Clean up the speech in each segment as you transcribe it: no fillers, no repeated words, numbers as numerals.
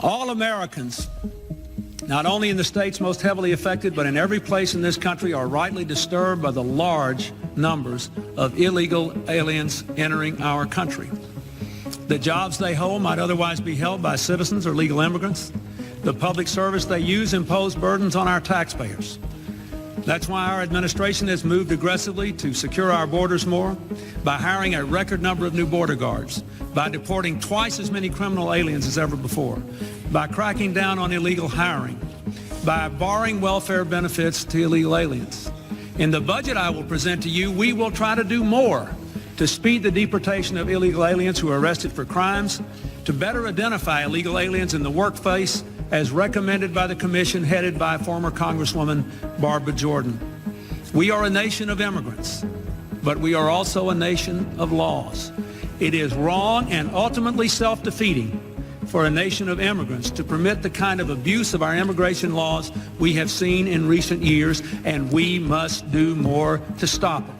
All Americans, not only in the states most heavily affected, but in every place in this country, are rightly disturbed by the large numbers of illegal aliens entering our country. The jobs they hold might otherwise be held by citizens or legal immigrants. The public service they use impose burdens on our taxpayers. That's why our administration has moved aggressively to secure our borders more, by hiring a record number of new border guards, by deporting twice as many criminal aliens as ever before, by cracking down on illegal hiring, by barring welfare benefits to illegal aliens. In the budget I will present to you, we will try to do more to speed the deportation of illegal aliens who are arrested for crimes, to better identify illegal aliens in the workplace as recommended by the commission headed by former Congresswoman Barbara Jordan. We are a nation of immigrants, but we are also a nation of laws. It is wrong and ultimately self-defeating for a nation of immigrants to permit the kind of abuse of our immigration laws we have seen in recent years, and we must do more to stop it.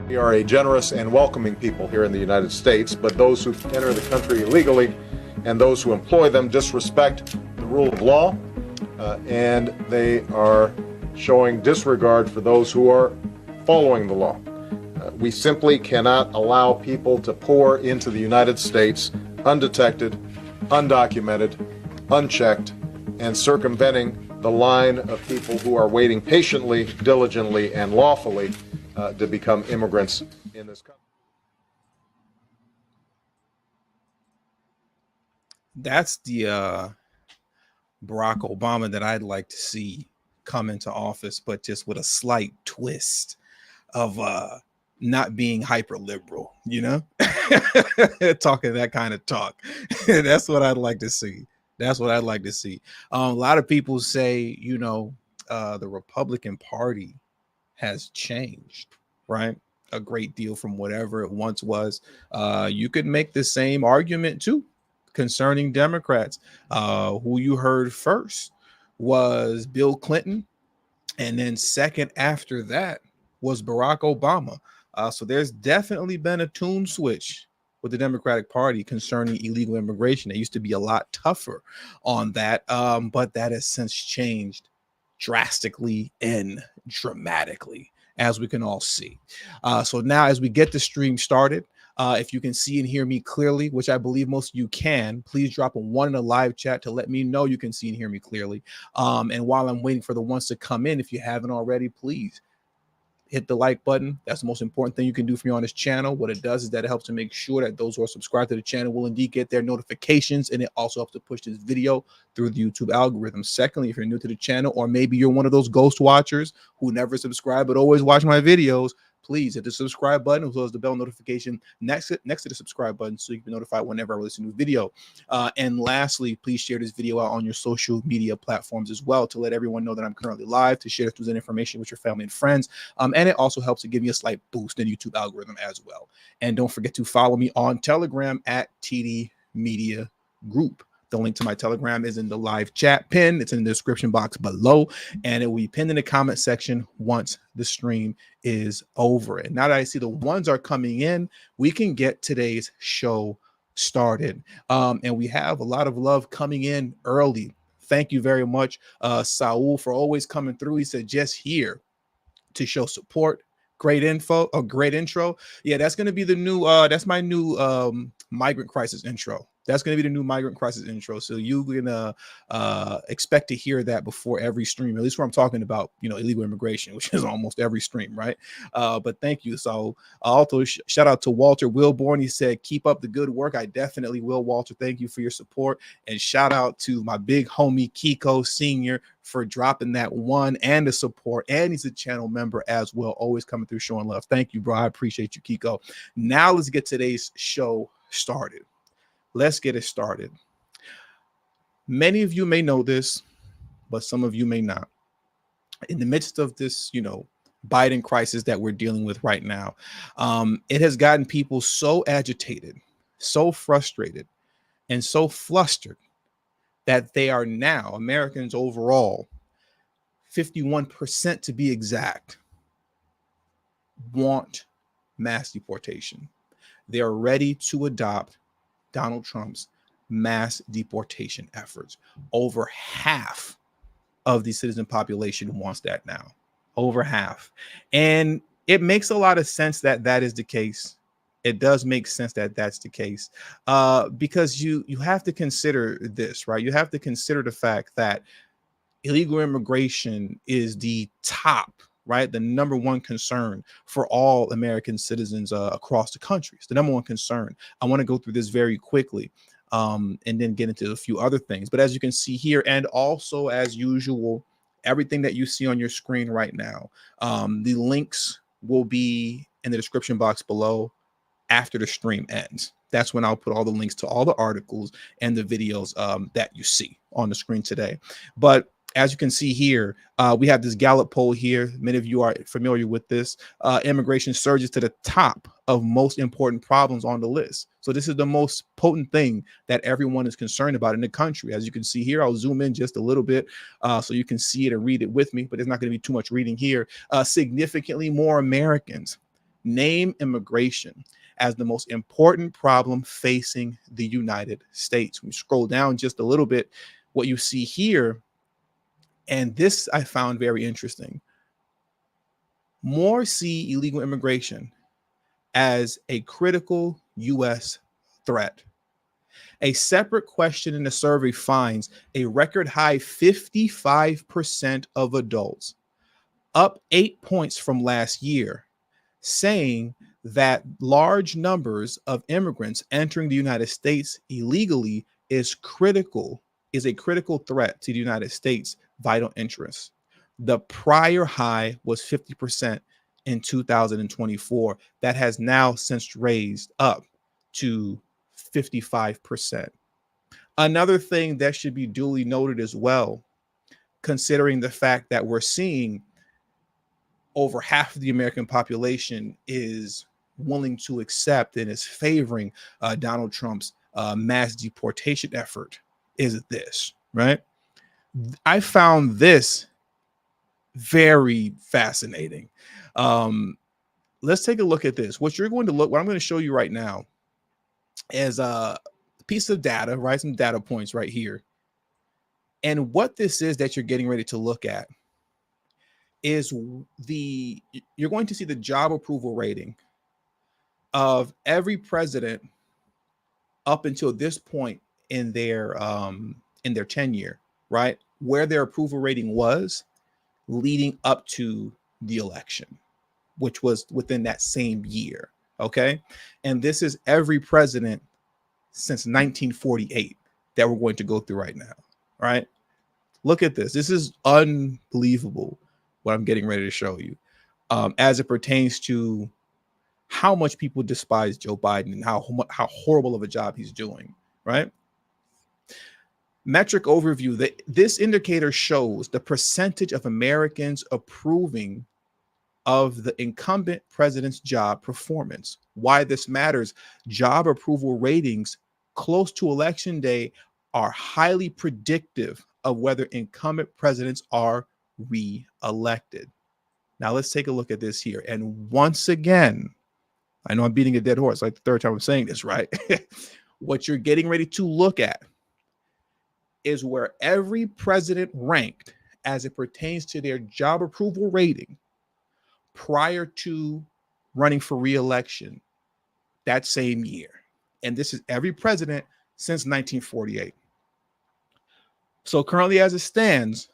We are a generous and welcoming people here in the United States, but those who enter the country illegally and those who employ them disrespect the rule of law, and they are showing disregard for those who are following the law. We simply cannot allow people to pour into the United States undetected, undocumented, unchecked, and circumventing the line of people who are waiting patiently, diligently, and lawfully to become immigrants in this country. That's the Barack Obama that I'd like to see come into office, but just with a slight twist of not being hyper liberal, you know, talking that kind of talk. That's what I'd like to see. That's what I'd like to see. A lot of people say, you know, the Republican Party has changed, right? A great deal from whatever it once was. You could make the same argument too concerning Democrats. Who you heard first was Bill Clinton, and then second after that was Barack Obama. So there's definitely been a tune switch with the Democratic Party concerning illegal immigration. It used to be a lot tougher on that, but that has since changed drastically and dramatically, as we can all see. So now as we get the stream started, if you can see and hear me clearly, which I believe most of you can, please drop a 1 in the live chat to let me know you can see and hear me clearly. And while I'm waiting for the ones to come in, if you haven't already, please hit the like button. That's the most important thing you can do for me on this channel. What it does is that it helps to make sure that those who are subscribed to the channel will indeed get their notifications, and it also helps to push this video through the YouTube algorithm. Secondly, if you're new to the channel, or maybe you're one of those ghost watchers who never subscribe but always watch my videos, please hit the subscribe button as well as the bell notification next to the subscribe button so you can be notified whenever I release a new video. And lastly, please share this video out on your social media platforms as well to let everyone know that I'm currently live, to share this information with your family and friends. And it also helps to give me a slight boost in the YouTube algorithm as well. And don't forget to follow me on Telegram at TD Media Group. The link to my Telegram is in the live chat pin. It's in the description box below, and it will be pinned in the comment section once the stream is over. And now that I see the ones are coming in, we can get today's show started. And we have a lot of love coming in early. Thank you very much, Saul, for always coming through. He said, just here to show support. Great info, a great intro. Yeah, that's going to be the new, that's my new migrant crisis intro. That's going to be the new migrant crisis intro. So you can expect to hear that before every stream, at least where I'm talking about, you know, illegal immigration, which is almost every stream, right? But thank you. So also shout out to Walter Wilborn. He said, keep up the good work. I definitely will, Walter. Thank you for your support. And shout out to my big homie Kiko Sr. for dropping that one and the support. And he's a channel member as well, always coming through showing love. Thank you, bro. I appreciate you, Kiko. Now let's get today's show started. Let's get it started. Many of you may know this, but some of you may not. In the midst of this, you know, Biden crisis that we're dealing with right now, it has gotten people so agitated, so frustrated, and so flustered that they are now, Americans overall, 51% to be exact, want mass deportation. They are ready to adopt Donald Trump's mass deportation efforts. Over half of the citizen population wants that now. Over half. And it makes a lot of sense that that is the case. It does make sense that that's the case, because you have to consider this, right? You have to consider the fact that illegal immigration is the top, right? The number one concern for all American citizens across the country. It's the number one concern. I want to go through this very quickly and then get into a few other things. But as you can see here, and also as usual, everything that you see on your screen right now, the links will be in the description box below after the stream ends. That's when I'll put all the links to all the articles and the videos that you see on the screen today. But as you can see here, we have this Gallup poll here. Many of you are familiar with this. Immigration surges to the top of most important problems on the list. So this is the most potent thing that everyone is concerned about in the country. As you can see here, I'll zoom in just a little bit so you can see it and read it with me, but there's not going to be too much reading here. Significantly more Americans name immigration as the most important problem facing the United States. When you scroll down just a little bit, what you see here, and this I found very interesting, more see illegal immigration as a critical U.S. threat. A separate question in the survey finds a record high 55% of adults, up 8 points from last year, saying that large numbers of immigrants entering the United States illegally is a critical threat to the United States' vital interests. The prior high was 50% in 2024. That has now since raised up to 55%. Another thing that should be duly noted as well, considering the fact that we're seeing over half of the American population is willing to accept and is favoring Donald Trump's mass deportation effort, is this, right? I found this very fascinating. Let's take a look at this. What I'm going to show you right now is a piece of data, right? Some data points right here. And what this is that you're getting ready to look at is you're going to see the job approval rating of every president up until this point in their tenure, right? Where their approval rating was leading up to the election, which was within that same year. Okay. And this is every president since 1948 that we're going to go through right now. Right. Look at this. This is unbelievable what I'm getting ready to show you as it pertains to how much people despise Joe Biden and how horrible of a job he's doing. Right. Metric overview. This indicator shows the percentage of Americans approving of the incumbent president's job performance. Why this matters: job approval ratings close to election day are highly predictive of whether incumbent presidents are re-elected. Now let's take a look at this here. And once again, I know I'm beating a dead horse, like the third time I'm saying this, right? What you're getting ready to look at is where every president ranked as it pertains to their job approval rating prior to running for re-election that same year. And this is every president since 1948. So currently as it stands,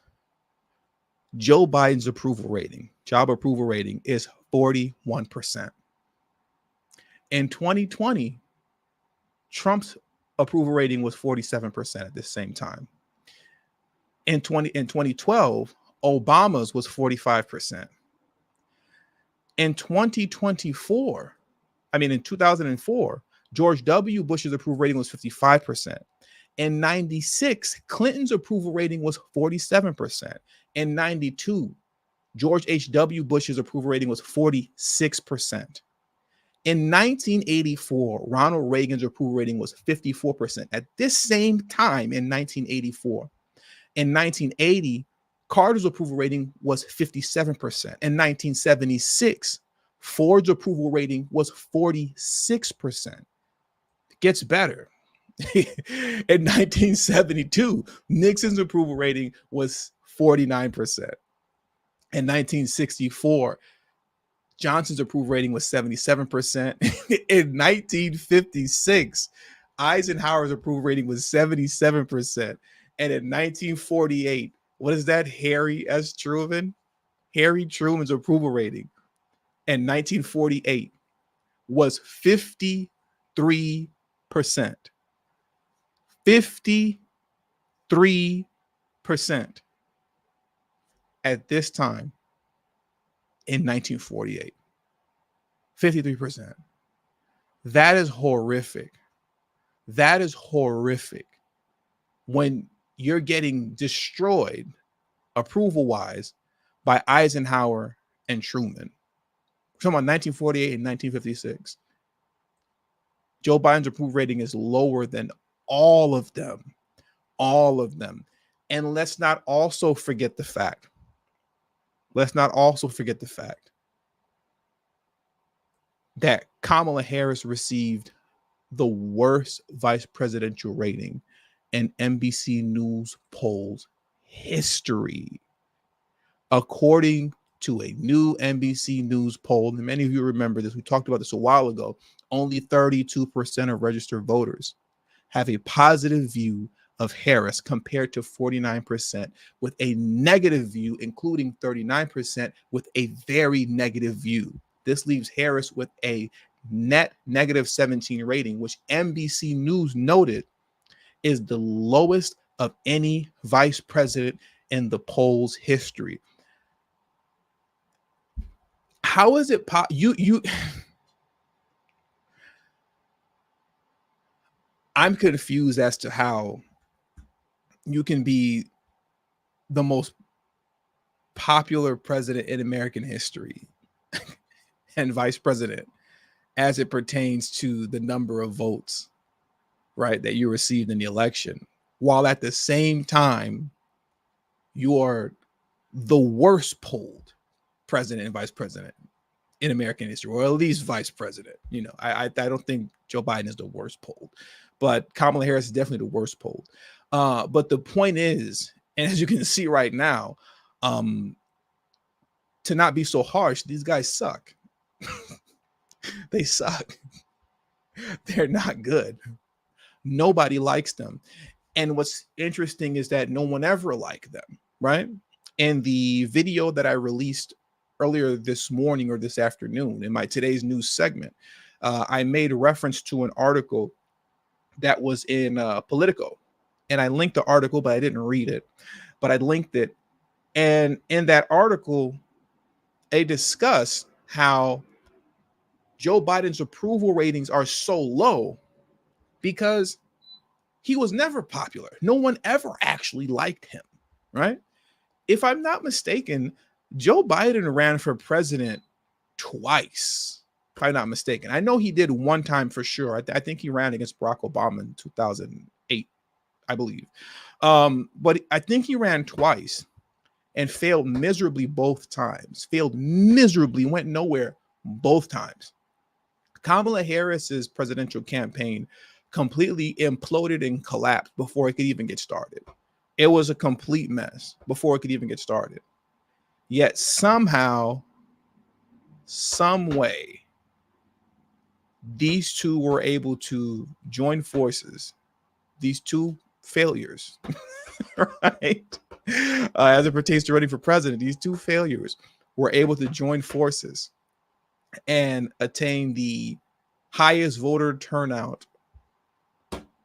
Joe Biden's job approval rating is 41%. In 2020, Trump's approval rating was 47% at the same time. In 2012, Obama's was 45%. In 2004, George W. Bush's approval rating was 55%. In 96, Clinton's approval rating was 47%. In 92, George H.W. Bush's approval rating was 46%. In 1984, Ronald Reagan's approval rating was 54%. At this same time in 1984, in 1980, Carter's approval rating was 57%. In 1976, Ford's approval rating was 46%. It gets better. In 1972, Nixon's approval rating was 49%. In 1964, Johnson's approval rating was 77%. In 1956, Eisenhower's approval rating was 77%. And in 1948, what is that? Harry S. Truman? Harry Truman's approval rating in 1948 was 53%. 53% at this time in 1948. 53%. That is horrific. That is horrific. When you're getting destroyed approval wise by Eisenhower and Truman. We're talking about 1948 and 1956. Joe Biden's approval rating is lower than all of them. All of them. And let's not also forget the fact. That Kamala Harris received the worst vice presidential rating in NBC News polls history. According to a new NBC News poll, and many of you remember this, we talked about this a while ago, only 32% of registered voters have a positive view of Harris compared to 49% with a negative view, including 39% with a very negative view. This leaves Harris with a net negative 17 rating, which NBC News noted is the lowest of any vice president in the poll's history. How is it I'm confused as to how you can be the most popular president in American history and vice president as it pertains to the number of votes, right, that you received in the election, while at the same time you are the worst polled president and vice president in American history, or at least vice president. You know, I don't think Joe Biden is the worst polled, but Kamala Harris is definitely the worst polled. But the point is, and as you can see right now, to not be so harsh, these guys suck. They suck. They're not good. Nobody likes them. And what's interesting is that no one ever liked them, right? In the video that I released earlier this morning or this afternoon in my today's news segment, I made a reference to an article that was in Politico. And I linked the article, but I didn't read it. But I linked it. And in that article, they discuss how Joe Biden's approval ratings are so low because he was never popular. No one ever actually liked him, right? If I'm not mistaken, Joe Biden ran for president twice, if I'm not mistaken. I know he did one time for sure. I think he ran against Barack Obama in 2008, I believe. But I think he ran twice and failed miserably both times. Failed miserably, went nowhere both times. Kamala Harris's presidential campaign completely imploded and collapsed before it could even get started. It was a complete mess before it could even get started. Yet somehow, some way, these two were able to join forces. These two failures, right? As it pertains to running for president, these two failures were able to join forces and attain the highest voter turnout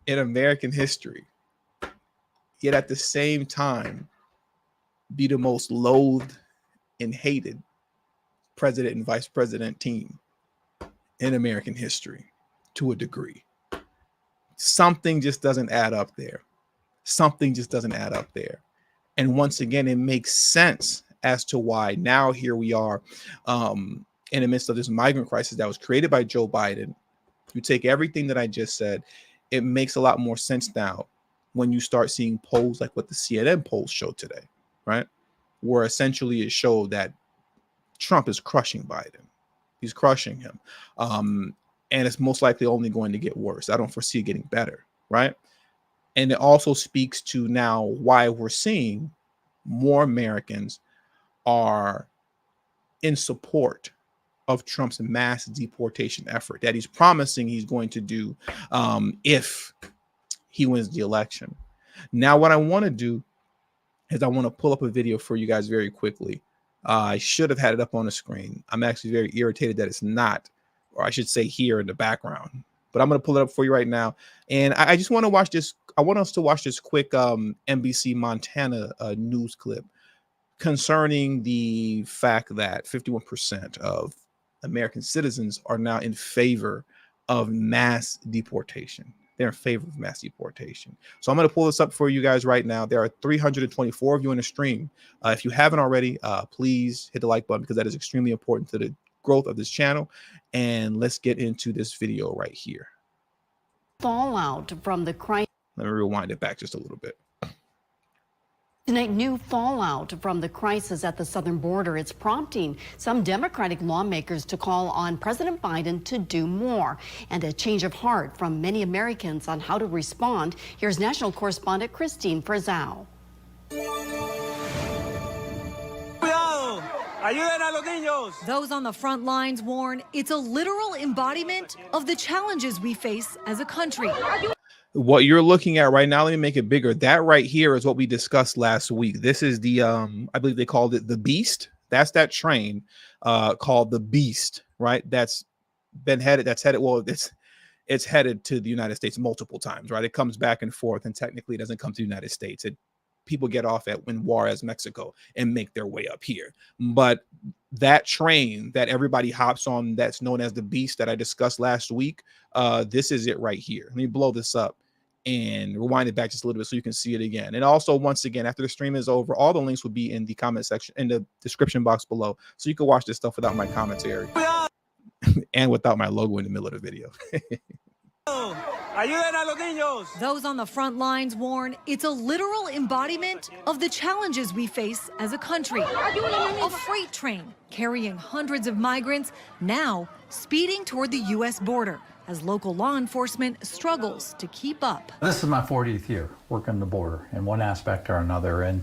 in American history, yet at the same time be the most loathed and hated president and vice president team in American history to a degree. Something just doesn't add up there. Something just doesn't add up there. And once again, it makes sense as to why now here we are in the midst of this migrant crisis that was created by Joe Biden, you take everything that I just said, it makes a lot more sense now when you start seeing polls like what the CNN polls showed today, right? Where essentially it showed that Trump is crushing Biden. He's crushing him. And it's most likely only going to get worse. I don't foresee it getting better, right? And it also speaks to now why we're seeing more Americans are in support of Trump's mass deportation effort that he's promising he's going to do if he wins the election. Now, what I want to do is I want to pull up a video for you guys very quickly. I should have had it up on the screen. I'm actually very irritated that it's not, or I should say here in the background, but I'm going to pull it up for you right now. And I just want to watch this. I want us to watch this quick NBC Montana news clip concerning the fact that 51% of American citizens are now in favor of mass deportation. They're in favor of mass deportation. So I'm going to pull this up for you guys right now. There are 324 of you in the stream. If you haven't already, please hit the like button because that is extremely important to the growth of this channel. And let's get into this video right here. Fallout from the crisis. Let me rewind it back just a little bit. Tonight, new fallout from the crisis at the southern border. It's prompting some Democratic lawmakers to call on President Biden to do more, and a change of heart from many Americans on how to respond. Here's national correspondent Christine Frizzao. Those on the front lines warn it's a literal embodiment of the challenges we face as a country. What you're looking at right now, let me make it bigger. That right here is what we discussed last week. This is the, I believe they called it the Beast. That's that train called the Beast, right? That's been headed, well, it's headed to the United States multiple times, right? It comes back and forth, and technically it doesn't come to the United States. People get off at Juarez, Mexico, and make their way up here. But that train that everybody hops on, that's known as the Beast that I discussed last week, this is it right here. Let me blow this up and rewind it back just a little bit so you can see it again. And also, once again, after the stream is over, all the links will be in the comment section, in the description box below, so you can watch this stuff without my commentary and without my logo in the middle of the video. Those on the front lines warn it's a literal embodiment of the challenges we face as a country. A freight train carrying hundreds of migrants now speeding toward the U.S. border as local law enforcement struggles to keep up. This is my 40th year working the border in one aspect or another, and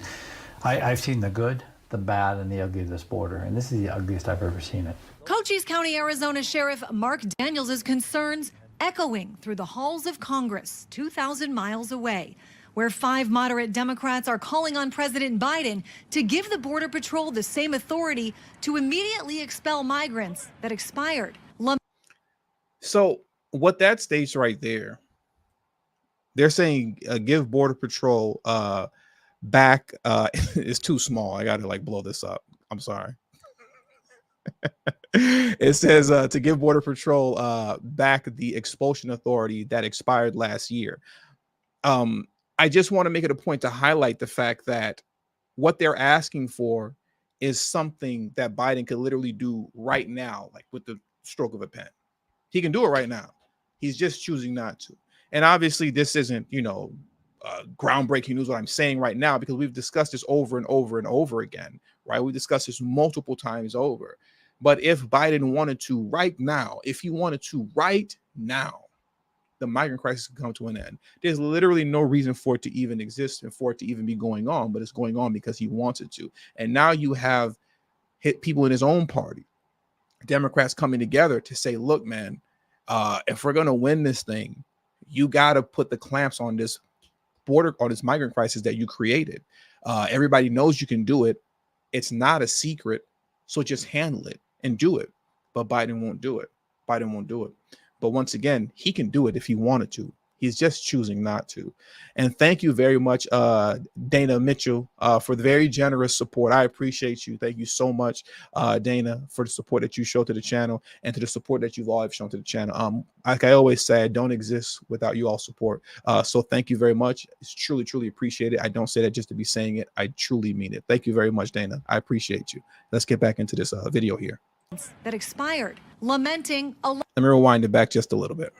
I've seen the good, the bad, and the ugly of this border, and this is the ugliest I've ever seen it. Cochise County, Arizona Sheriff Mark Daniels' concerns echoing through the halls of Congress 2,000 miles away, where 5 moderate Democrats are calling on President Biden to give the Border Patrol the same authority to immediately expel migrants that expired. So what that states right there, they're saying give Border Patrol back. It's too small. I got to like blow this up. I'm sorry. It says to give Border Patrol back the expulsion authority that expired last year. I just want to make it a point to highlight the fact that what they're asking for is something that Biden could literally do right now, like with the stroke of a pen. He can do it right now. He's just choosing not to. And obviously this isn't, groundbreaking news what I'm saying right now, because we've discussed this over and over and over again, right? We discussed this multiple times over. But if Biden wanted to right now, the migrant crisis can come to an end. There's literally no reason for it to even exist and for it to even be going on, but it's going on because he wants it to. And now you have hit people in his own party, Democrats, coming together to say, look, man, if we're going to win this thing, you got to put the clamps on this border, on this migrant crisis that you created. Everybody knows you can do it. It's not a secret. So just handle it and do it. But Biden won't do it. Biden won't do it. But once again, he can do it if he wanted to. He's just choosing not to. And thank you very much, Dana Mitchell, for the very generous support. I appreciate you. Thank you so much, Dana, for the support that you show to the channel and to the support that you've all shown to the channel. Like I always say, I don't exist without you all support. So thank you very much. It's truly, truly appreciated. I don't say that just to be saying it. I truly mean it. Thank you very much, Dana. I appreciate you. Let's get back into this video here. that expired, lamenting a Let me rewind it back just a little bit.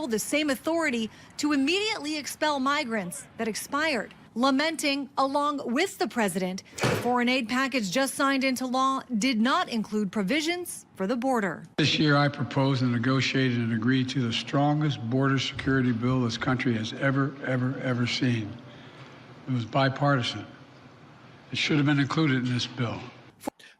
the same authority to immediately expel migrants that expired, lamenting, along with the president, the foreign aid package just signed into law did not include provisions for the border. This year, I proposed and negotiated and agreed to the strongest border security bill this country has ever seen. It was bipartisan. It should have been included in this bill.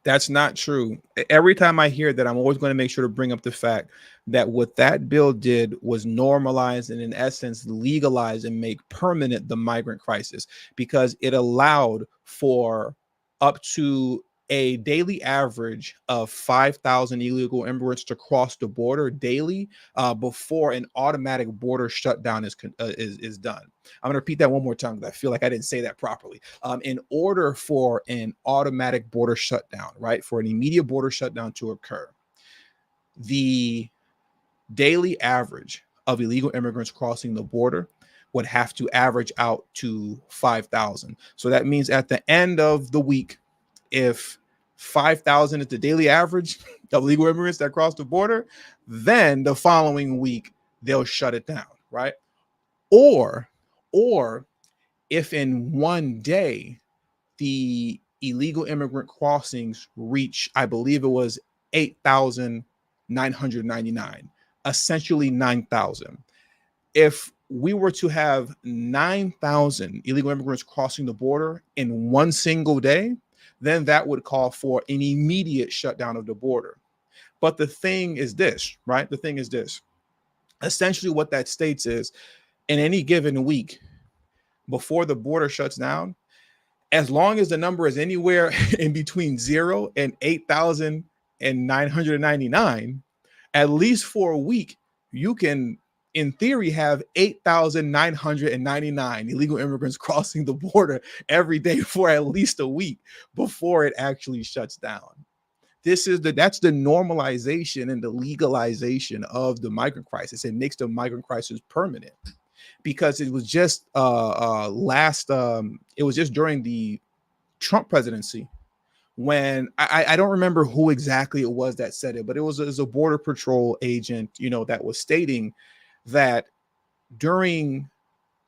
That's not true. Every time I hear that, I'm always going to make sure to bring up the fact that what that bill did was normalize and, in essence, legalize and make permanent the migrant crisis, because it allowed for up to a daily average of 5,000 illegal immigrants to cross the border daily before an automatic border shutdown is done. I'm going to repeat that one more time because I feel like I didn't say that properly. In order for an automatic border shutdown, right, for an immediate border shutdown to occur, the daily average of illegal immigrants crossing the border would have to average out to 5,000. So that means at the end of the week, if 5,000 is the daily average of legal immigrants that cross the border, then the following week they'll shut it down, right? Or if in one day the illegal immigrant crossings reach, I believe it was 8,999, essentially 9,000. If we were to have 9,000 illegal immigrants crossing the border in one single day, then that would call for an immediate shutdown of the border. But the thing is this, right? The thing is this. Essentially what that states is, in any given week before the border shuts down, as long as the number is anywhere in between 0 and 8,999, at least for a week, you can, in theory, have 8,999 illegal immigrants crossing the border every day for at least a week before it actually shuts down. That's the normalization and the legalization of the migrant crisis. It makes the migrant crisis permanent, because it was just it was just during the Trump presidency when I don't remember who exactly it was that said it, but it was a border patrol agent, that was stating that during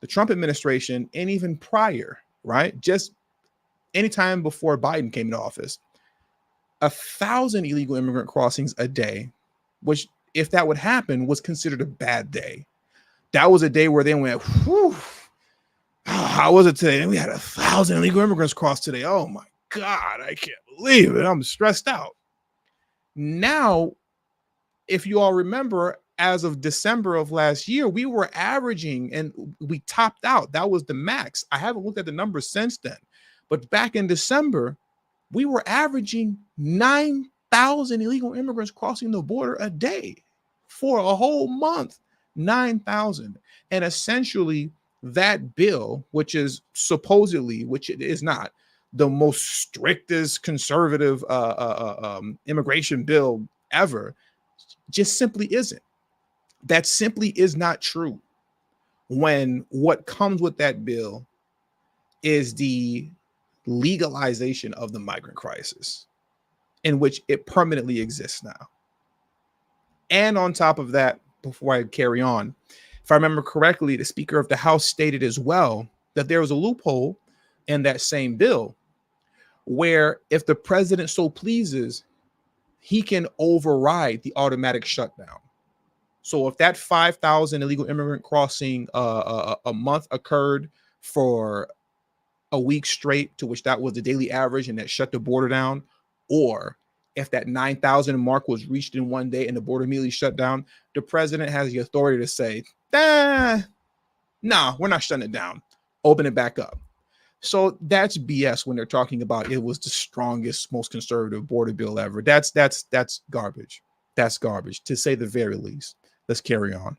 the Trump administration and even prior, right, just anytime before Biden came into office, 1,000 illegal immigrant crossings a day, which, if that would happen, was considered a bad day. That was a day where they went, whew, how was it today? And we had 1,000 illegal immigrants cross today. Oh my God, I can't believe it. I'm stressed out. Now, if you all remember, as of December of last year, we were averaging, and we topped out. That was the max. I haven't looked at the numbers since then, but back in December, we were averaging 9,000 illegal immigrants crossing the border a day for a whole month. 9,000. And essentially that bill, which is supposedly, which it is not, the most strictest conservative immigration bill ever, just simply isn't. That simply is not true, when what comes with that bill is the legalization of the migrant crisis, in which it permanently exists now. And on top of that, before I carry on, if I remember correctly, the Speaker of the House stated as well that there was a loophole in that same bill where, if the president so pleases, he can override the automatic shutdown. So if that 5,000 illegal immigrant crossing a month occurred for a week straight, to which that was the daily average, and that shut the border down, or if that 9,000 mark was reached in one day and the border immediately shut down, the president has the authority to say, nah, we're not shutting it down. Open it back up. So that's BS when they're talking about it was the strongest, most conservative border bill ever. That's garbage. That's garbage, to say the very least. Let's carry on.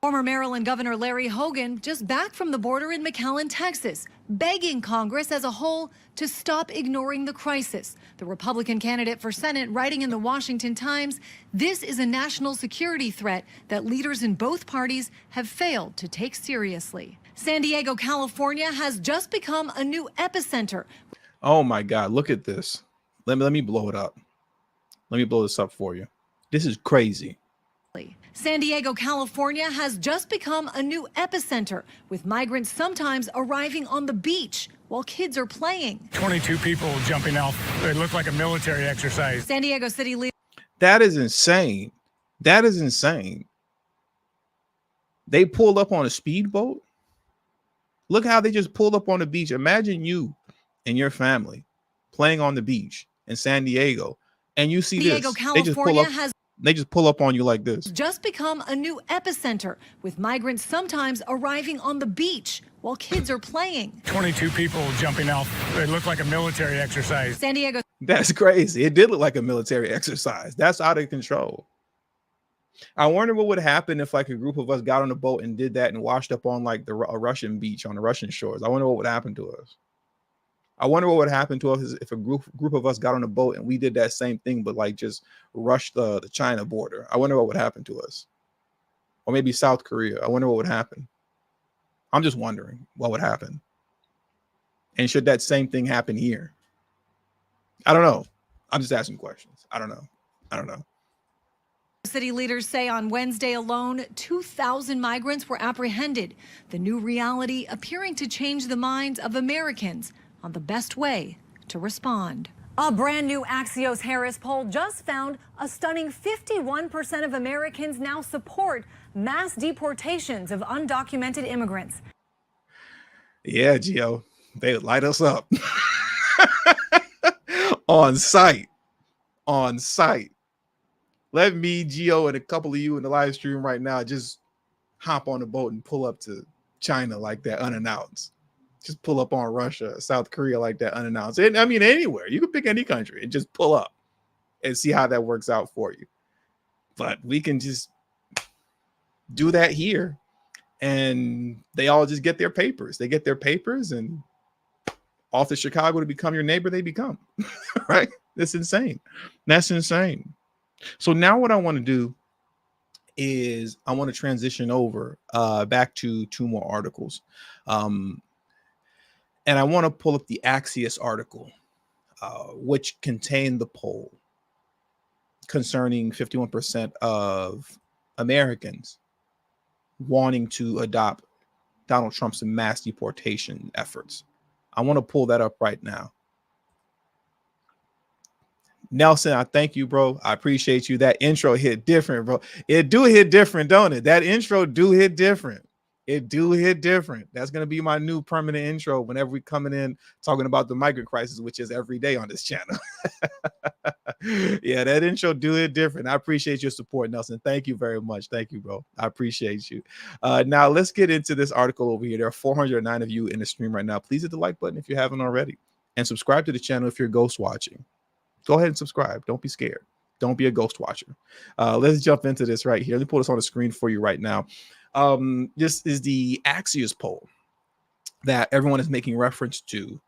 Former Maryland Governor Larry Hogan just back from the border in McAllen, Texas, begging Congress as a whole to stop ignoring the crisis. The Republican candidate for Senate writing in the Washington Times, this is a national security threat that leaders in both parties have failed to take seriously. San Diego, California has just become a new epicenter. Oh my God, look at this. Let me blow it up. Let me blow this up for you. This is crazy. San Diego, California has just become a new epicenter, with migrants sometimes arriving on the beach while kids are playing. 22 people jumping off. It looked like a military exercise. San Diego City leader. That is insane. That is insane. They pulled up on a speedboat. Look how they just pulled up on the beach. Imagine you and your family playing on the beach in San Diego, and you see Diego, this. California has They just pull up on you like this. just become a new epicenter, with migrants sometimes arriving on the beach while kids are playing. 22 people jumping off. It looked like a military exercise. San Diego. That's crazy. It did look like a military exercise. That's out of control. I wonder what would happen if like a group of us got on a boat and did that and washed up on like a Russian beach on the Russian shores. I wonder what would happen to us. I wonder what would happen to us if a group of us got on a boat and we did that same thing, but like just rushed the China border. I wonder what would happen to us. Or maybe South Korea. I wonder what would happen. I'm just wondering what would happen. And should that same thing happen here? I don't know. I'm just asking questions. I don't know. City leaders say on Wednesday alone, 2,000 migrants were apprehended. The new reality appearing to change the minds of Americans on the best way to respond. A brand new Axios Harris poll just found a stunning 51% of Americans now support mass deportations of undocumented immigrants. Yeah, Gio, they light us up on site. Let me, Gio, and a couple of you in the live stream right now just hop on the boat and pull up to China like that unannounced. Just pull up on Russia, South Korea like that unannounced. And I mean, anywhere. You can pick any country and just pull up and see how that works out for you. But we can just do that here. And they all just get their papers. They get their papers, and off to Chicago to become your neighbor, they become. Right? That's insane. That's insane. So now what I want to do is I want to transition over back to two more articles. And I want to pull up the Axios article, which contained the poll concerning 51% of Americans wanting to adopt Donald Trump's mass deportation efforts. I want to pull that up right now. Nelson, I thank you, bro. I appreciate you. That intro hit different, bro. It do hit different, don't it? That intro do hit different. It do hit different. That's going to be my new permanent intro whenever we coming in talking about the migrant crisis, which is every day on this channel. Yeah, that intro do hit different. I appreciate your support, Nelson. Thank you very much. Thank you, bro. I appreciate you. Now let's get into this article over here. There are 409 of you in the stream right now. Please hit the like button if you haven't already, and subscribe to the channel if you're ghost watching. Go ahead and subscribe. Don't be scared. Don't be a ghost watcher. Let's jump into this right here. Let me pull this on the screen for you right now. This is the Axios poll that everyone is making reference to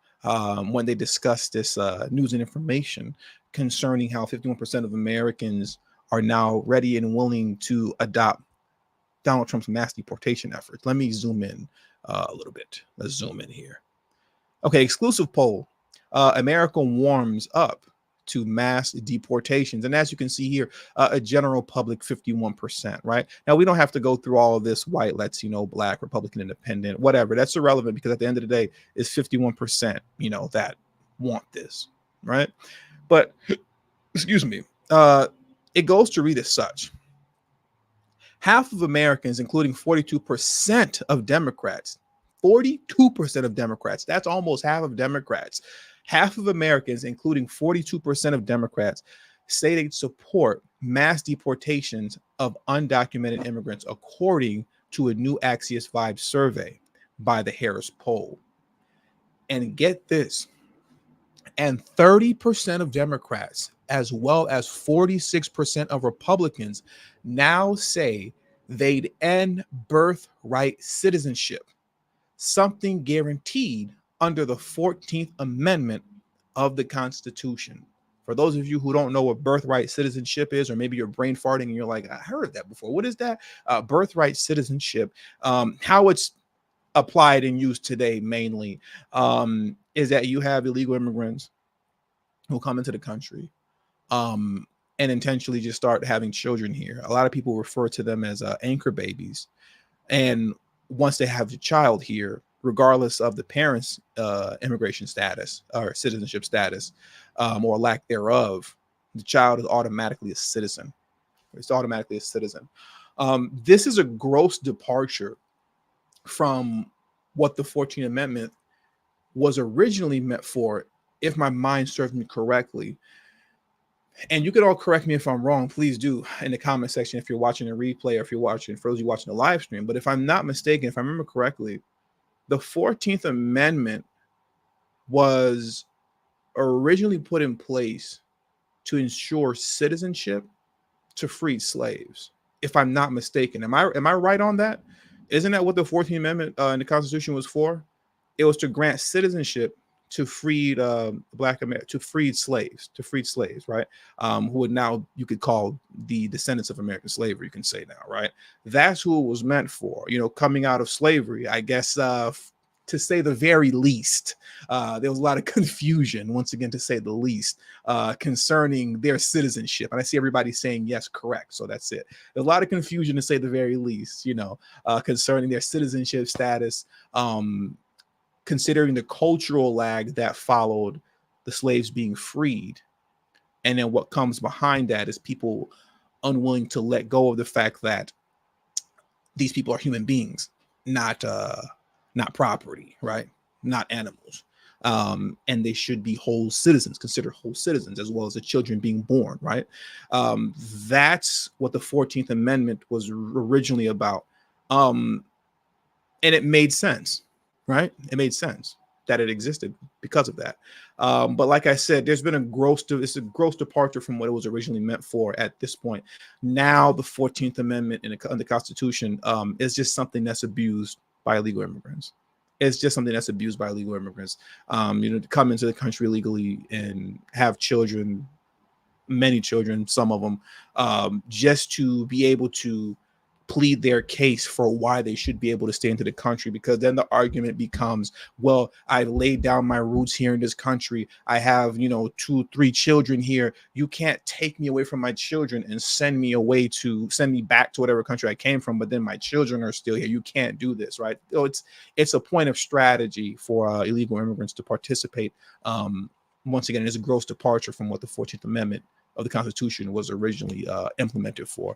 when they discuss this news and information concerning how 51% of Americans are now ready and willing to adopt Donald Trump's mass deportation efforts. Let me zoom in a little bit. Let's zoom in here. Okay, exclusive poll. America warms up to mass deportations. And as you can see here, a general public 51%, right? Now, we don't have to go through all of this white, Latino, black, Republican, independent, whatever. That's irrelevant because at the end of the day, it's 51%, that want this, right? But, excuse me, it goes to read as such. Half of Americans, including 42% of Democrats, 42% of Democrats, that's almost half of Democrats, half of Americans, including 42% of Democrats, say they support mass deportations of undocumented immigrants, according to a new Axios Vibe survey by the Harris poll. And get this, and 30% of Democrats, as well as 46% of Republicans, now say they'd end birthright citizenship, something guaranteed under the 14th Amendment of the Constitution. For those of you who don't know what birthright citizenship is, or maybe you're brain farting and you're like, I heard that before. What is that? Birthright citizenship, how it's applied and used today mainly is that you have illegal immigrants who come into the country and intentionally just start having children here. A lot of people refer to them as anchor babies. And once they have a child here, regardless of the parents' immigration status or citizenship status or lack thereof, the child is automatically a citizen. It's automatically a citizen. This is a gross departure from what the 14th Amendment was originally meant for, if my mind serves me correctly. And you can all correct me if I'm wrong, please do in the comment section if you're watching a replay or if you're watching, for those of you watching the live stream. But if I'm not mistaken, if I remember correctly, the 14th Amendment was originally put in place to ensure citizenship to freed slaves. If I'm not mistaken, am I right on that? Isn't that what the 14th Amendment in the Constitution was for? It was to grant citizenship to freed to freed slaves, right? Who would now, you could call the descendants of American slavery, you can say now, right? That's who it was meant for, coming out of slavery, I guess, to say the very least. There was a lot of confusion, once again, to say the least, concerning their citizenship. And I see everybody saying, yes, correct. So that's it. There's a lot of confusion, to say the very least, concerning their citizenship status, considering the cultural lag that followed the slaves being freed. And then what comes behind that is people unwilling to let go of the fact that these people are human beings, not property, right? Not animals. And they should be whole citizens, considered whole citizens, as well as the children being born, right? That's what the 14th Amendment was originally about. And it made sense. Right? It made sense that it existed because of that. But like I said, there's been it's a gross departure from what it was originally meant for at this point. Now the 14th Amendment in the Constitution is just something that's abused by illegal immigrants. It's just something that's abused by illegal immigrants. To come into the country illegally and have children, many children, some of them, just to be able to plead their case for why they should be able to stay into the country, because then the argument becomes, well, I laid down my roots here in this country. I have, 2-3 children here. You can't take me away from my children and send me back to whatever country I came from, but then my children are still here. You can't do this, right? So it's a point of strategy for illegal immigrants to participate. Once again, it's a gross departure from what the 14th Amendment of the Constitution was originally implemented for.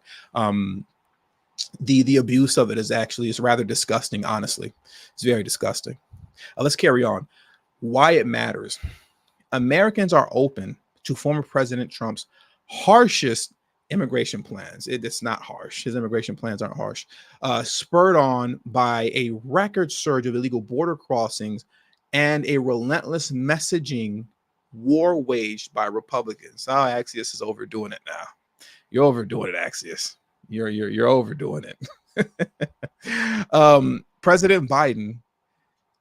The abuse of it is rather disgusting. Honestly, it's very disgusting. Let's carry on. Why it matters. Americans are open to former President Trump's harshest immigration plans. It's not harsh. His immigration plans aren't harsh. Spurred on by a record surge of illegal border crossings and a relentless messaging war waged by Republicans. Oh, Axios is overdoing it now. You're overdoing it, Axios. You're overdoing it. President Biden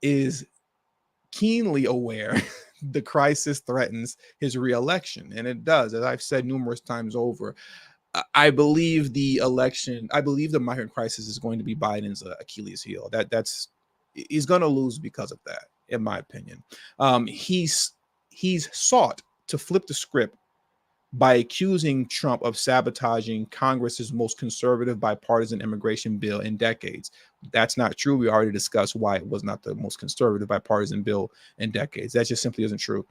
is keenly aware the crisis threatens his reelection, and it does. As I've said numerous times over, I believe the migrant crisis is going to be Biden's Achilles heel. He's going to lose because of that, in my opinion. He's sought to flip the script by accusing Trump of sabotaging Congress's most conservative bipartisan immigration bill in decades. That's not true. We already discussed why it was not the most conservative bipartisan bill in decades. That just simply isn't true.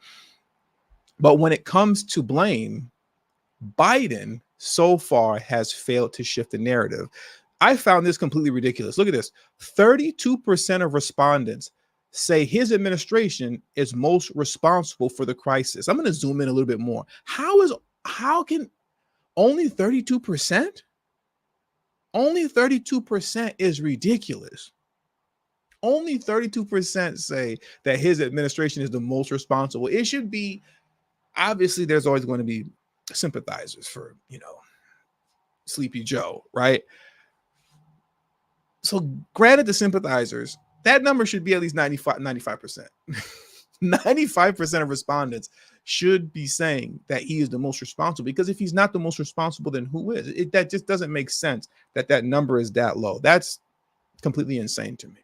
But when it comes to blame, Biden so far has failed to shift the narrative. I found this completely ridiculous. Look at this. 32% of respondents say his administration is most responsible for the crisis. I'm going to zoom in a little bit more. How can only 32%? Only 32% is ridiculous. Only 32% say that his administration is the most responsible. It should be, obviously, there's always going to be sympathizers for, Sleepy Joe, right? So granted the sympathizers, that number should be at least 95%. 95% of respondents should be saying that he is the most responsible, because if he's not the most responsible, then who is? That just doesn't make sense that number is that low. That's completely insane to me.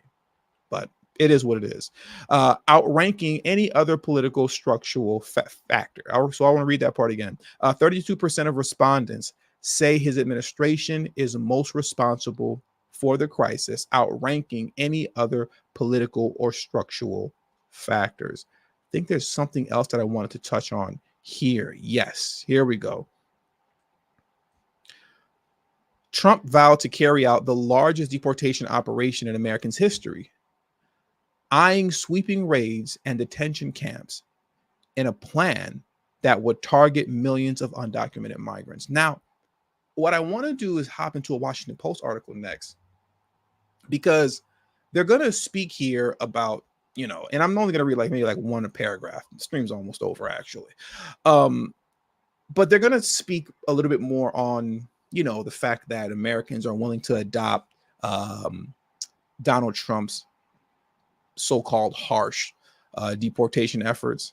But It is what it is. Outranking any other political structural factor. So I want to read that part again. 32% of respondents say his administration is most responsible for the crisis, outranking any other political or structural factors. I think there's something else that I wanted to touch on here. Yes, here we go. Trump vowed to carry out the largest deportation operation in Americans' history, eyeing sweeping raids and detention camps in a plan that would target millions of undocumented migrants. Now, what I want to do is hop into a Washington Post article next, because they're going to speak here about, and I'm only going to read maybe one paragraph. The stream's almost over, actually. But they're going to speak a little bit more on, the fact that Americans are willing to adopt Donald Trump's so-called harsh deportation efforts.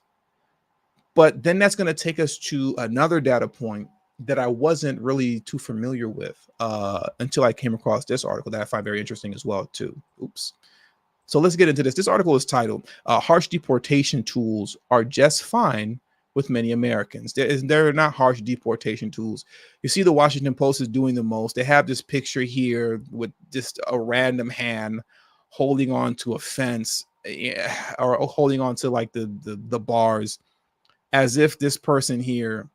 But then that's going to take us to another data point that I wasn't really too familiar with until I came across this article that I find very interesting as well, too. Oops. So let's get into this. This article is titled, Harsh Deportation Tools Are Just Fine with Many Americans. They're not harsh deportation tools. You see the Washington Post is doing the most. They have this picture here with just a random hand holding on to a fence or holding on to the bars, as if this person here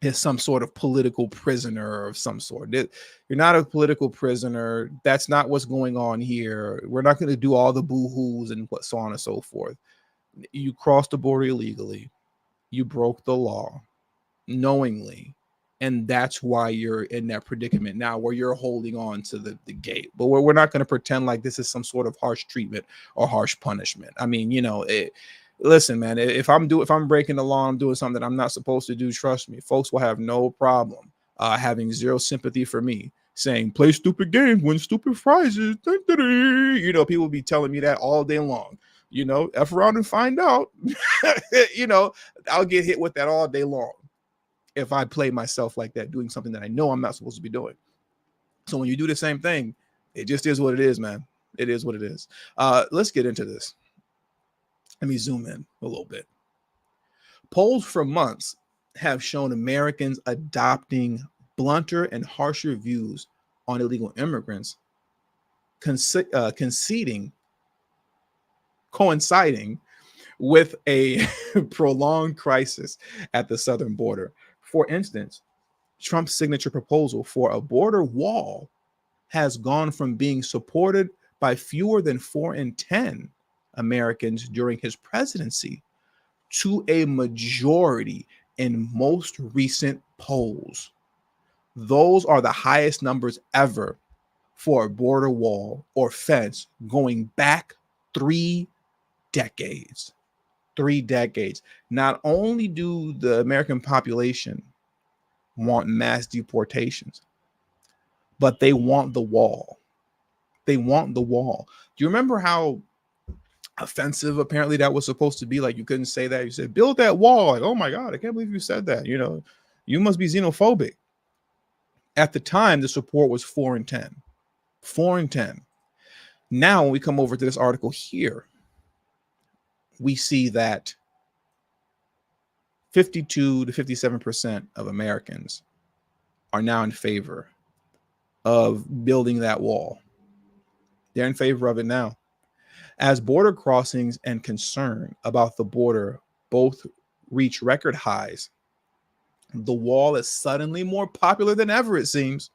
is some sort of political prisoner of some sort. You're not a political prisoner. That's not what's going on here. We're not going to do all the boo-hoos and so on and so forth. You crossed the border illegally. You broke the law knowingly. And that's why you're in that predicament now, where you're holding on to the gate. But we're not going to pretend like this is some sort of harsh treatment or harsh punishment. I mean, listen, man, if I'm breaking the law, I'm doing something that I'm not supposed to do, trust me, folks will have no problem having zero sympathy for me, saying, play stupid games, win stupid prizes. People will be telling me that all day long. F around and find out. I'll get hit with that all day long if I play myself like that, doing something that I know I'm not supposed to be doing. So when you do the same thing, it just is what it is, man. It is what it is. Let's get into this. Let me zoom in a little bit. Polls for months have shown Americans adopting blunter and harsher views on illegal immigrants, coinciding with a prolonged crisis at the southern border. For instance, Trump's signature proposal for a border wall has gone from being supported by fewer than 4 in 10 Americans during his presidency to a majority in most recent polls. Those are the highest numbers ever for a border wall or fence going back 3 decades. 3 decades. Not only do the American population want mass deportations, but they want the wall. They want the wall. Do you remember how offensive apparently that was supposed to be? Like, you couldn't say that. You said, build that wall. Like, oh my God, I can't believe you said that. You must be xenophobic. At the time, the support was 4 in 10. 4 in 10. Now, when we come over to this article here, we see that 52 to 57% of Americans are now in favor of building that wall. They're in favor of it now. As border crossings and concern about the border both reach record highs, the wall is suddenly more popular than ever, it seems.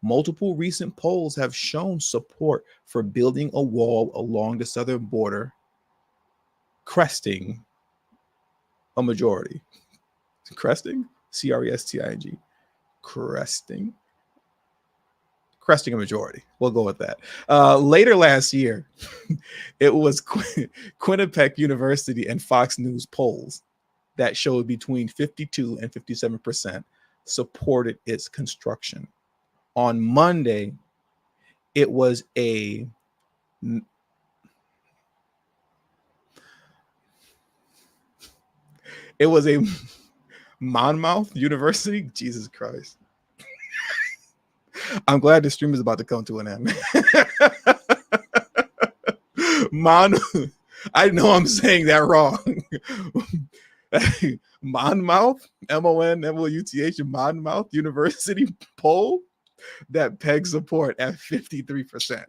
Multiple recent polls have shown support for building a wall along the southern border, cresting a majority. Cresting? C-R-E-S-T-I-N-G. Cresting a majority. We'll go with that. Later last year, it was Quinnipiac University and Fox News polls that showed between 52 and 57% supported its construction. On Monday, it was a Monmouth University. Jesus Christ. I'm glad the stream is about to come to an end. I know I'm saying that wrong. Monmouth, Monmouth, Monmouth University poll that pegs support at 53%.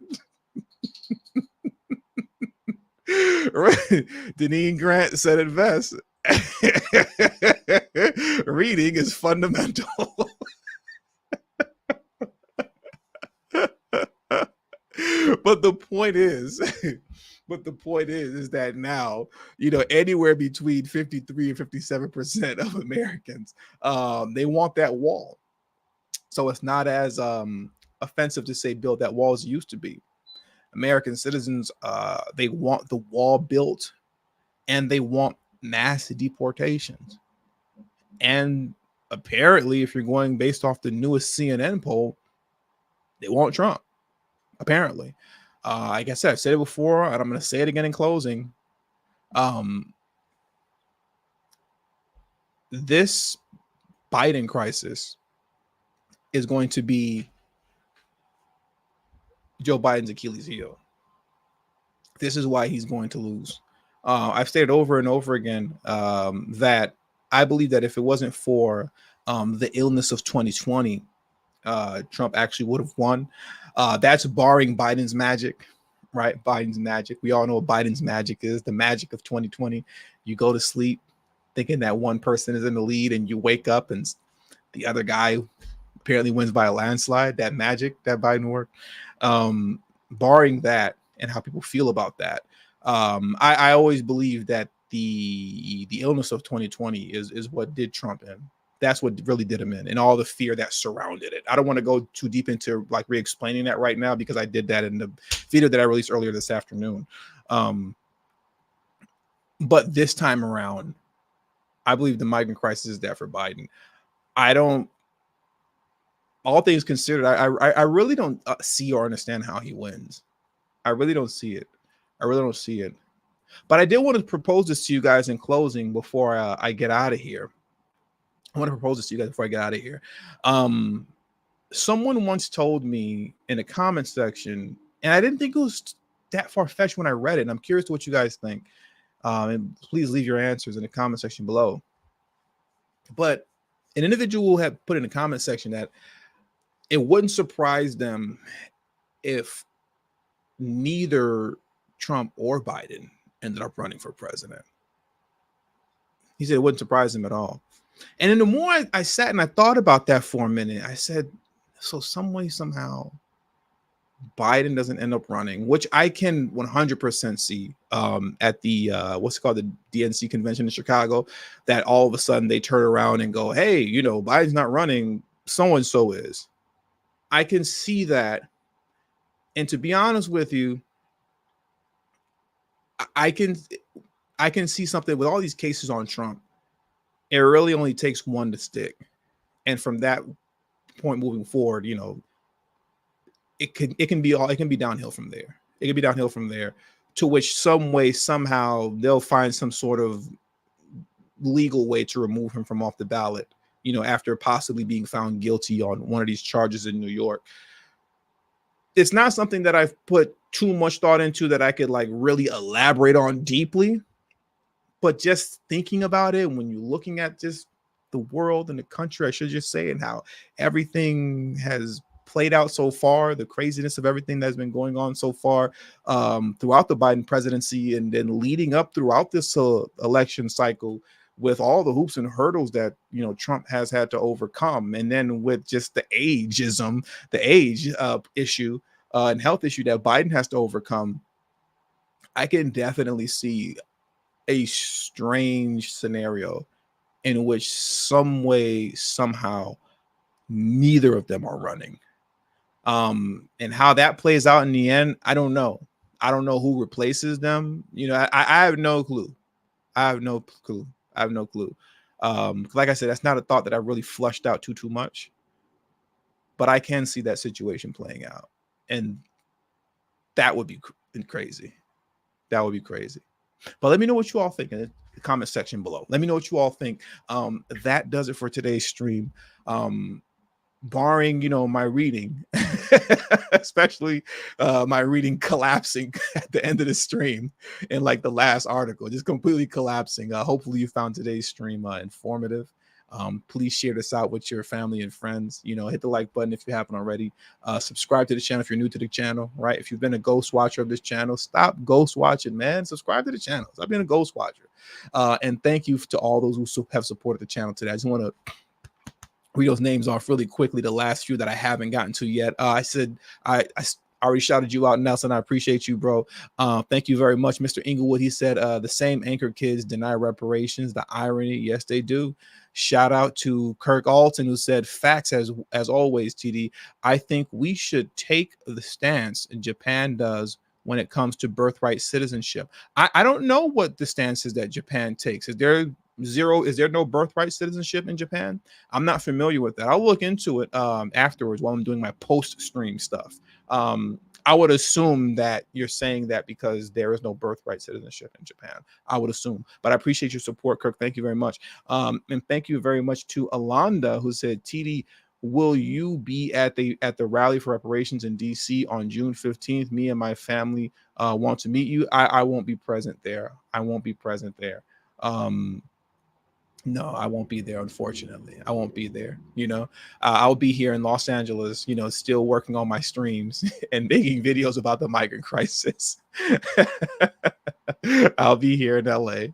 Deneen Grant said it best. Reading is fundamental. But the point is, is that now, anywhere between 53 and 57% of Americans, they want that wall. So it's not as offensive to say build that wall as it used to be. American citizens, they want the wall built, and they want mass deportations. And apparently, if you're going based off the newest CNN poll, they want Trump. Apparently, like I said, I've said it before, and I'm going to say it again in closing. This Biden crisis is going to be Joe Biden's Achilles heel. This is why he's going to lose. I've stated over and over again that I believe that if it wasn't for the illness of 2020, Trump actually would have won. That's barring Biden's magic, right? Biden's magic. We all know what Biden's magic is. The magic of 2020. You go to sleep thinking that one person is in the lead, and you wake up and the other guy apparently wins by a landslide. That magic that Biden worked. Barring that and how people feel about that, I always believe that the illness of 2020 is what did Trump in. That's what really did him in, and all the fear that surrounded it. I don't want to go too deep into like re-explaining that right now, because I did that in the video that I released earlier this afternoon. But this time around, I believe the migrant crisis is there for Biden. All things considered, I really don't see or understand how he wins. I really don't see it. But I did want to propose this to you guys in closing before I get out of here. Someone once told me in the comment section, and I didn't think it was that far-fetched when I read it, and I'm curious to what you guys think. And please leave your answers in the comment section below. But an individual had put in the comment section that it wouldn't surprise them if neither Trump or Biden ended up running for president. He said it wouldn't surprise him at all. And then the more I sat and I thought about that for a minute, I said, so some way, somehow, Biden doesn't end up running, which I can 100% see at the what's it called, the DNC convention in Chicago, that all of a sudden they turn around and go, hey, Biden's not running, so and so is. I can see that. And to be honest with you, I can see something with all these cases on Trump. It really only takes one to stick. And from that point moving forward, it can be downhill from there. It can be downhill from there, to which some way, somehow they'll find some sort of legal way to remove him from off the ballot, after possibly being found guilty on one of these charges in New York. It's not something that I've put too much thought into that I could like really elaborate on deeply. But just thinking about it, when you're looking at just the world and the country, I should just say, and how everything has played out so far, the craziness of everything that's been going on so far throughout the Biden presidency, and then leading up throughout this election cycle, with all the hoops and hurdles that Trump has had to overcome, and then with just the age issue and health issue that Biden has to overcome, I can definitely see a strange scenario in which some way, somehow, neither of them are running. And how that plays out in the end, I don't know. I don't know who replaces them. I have no clue. Like I said, that's not a thought that I really flushed out too much. But I can see that situation playing out. And that would be crazy. That would be crazy. But let me know what you all think in the comment section below. Let me know what you all think. That does it for today's stream. barring, my reading, especially my reading collapsing at the end of the stream in like the last article, just completely collapsing. Hopefully you found today's stream informative. Please share this out with your family and friends. Hit the like button if you haven't already. Subscribe to the channel if you're new to the channel, right? If you've been a ghost watcher of this channel, stop ghost watching, man. Subscribe to the channel. I've been a ghost watcher. And thank you to all those who have supported the channel today. I just want to read those names off really quickly, the last few that I haven't gotten to yet. I already shouted you out, Nelson. I appreciate you, bro. Thank you very much. Mr. Inglewood, he said, the same anchor kids deny reparations. The irony, yes, they do. Shout out to Kirk Alton, who said, facts as always, TD. I think we should take the stance Japan does when it comes to birthright citizenship. I don't know what the stance is that Japan takes. Is there no birthright citizenship in Japan? I'm not familiar with that. I'll look into it afterwards while I'm doing my post-stream stuff. I would assume that you're saying that because there is no birthright citizenship in Japan. I would assume, but I appreciate your support, Kirk. Thank you very much. And thank you very much to Alonda, who said, TD, will you be at the rally for reparations in DC on June 15th? Me and my family want to meet you. I won't be present there. I won't be present there. No, I won't be there. Unfortunately, I won't be there. I'll be here in Los Angeles, still working on my streams and making videos about the migrant crisis. I'll be here in LA,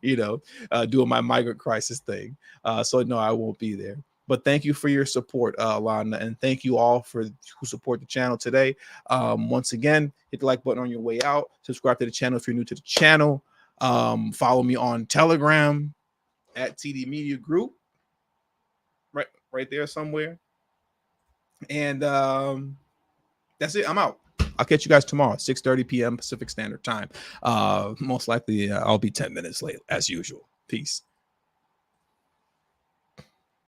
doing my migrant crisis thing. So no, I won't be there. But thank you for your support, Lana, and thank you all who support the channel today. Once again, hit the like button on your way out. Subscribe to the channel if you're new to the channel. Follow me on Telegram at TD Media Group, right there somewhere. And that's it. I'm out. I'll catch you guys tomorrow, 6:30 p.m. Pacific Standard Time. Most likely, I'll be 10 minutes late as usual. Peace.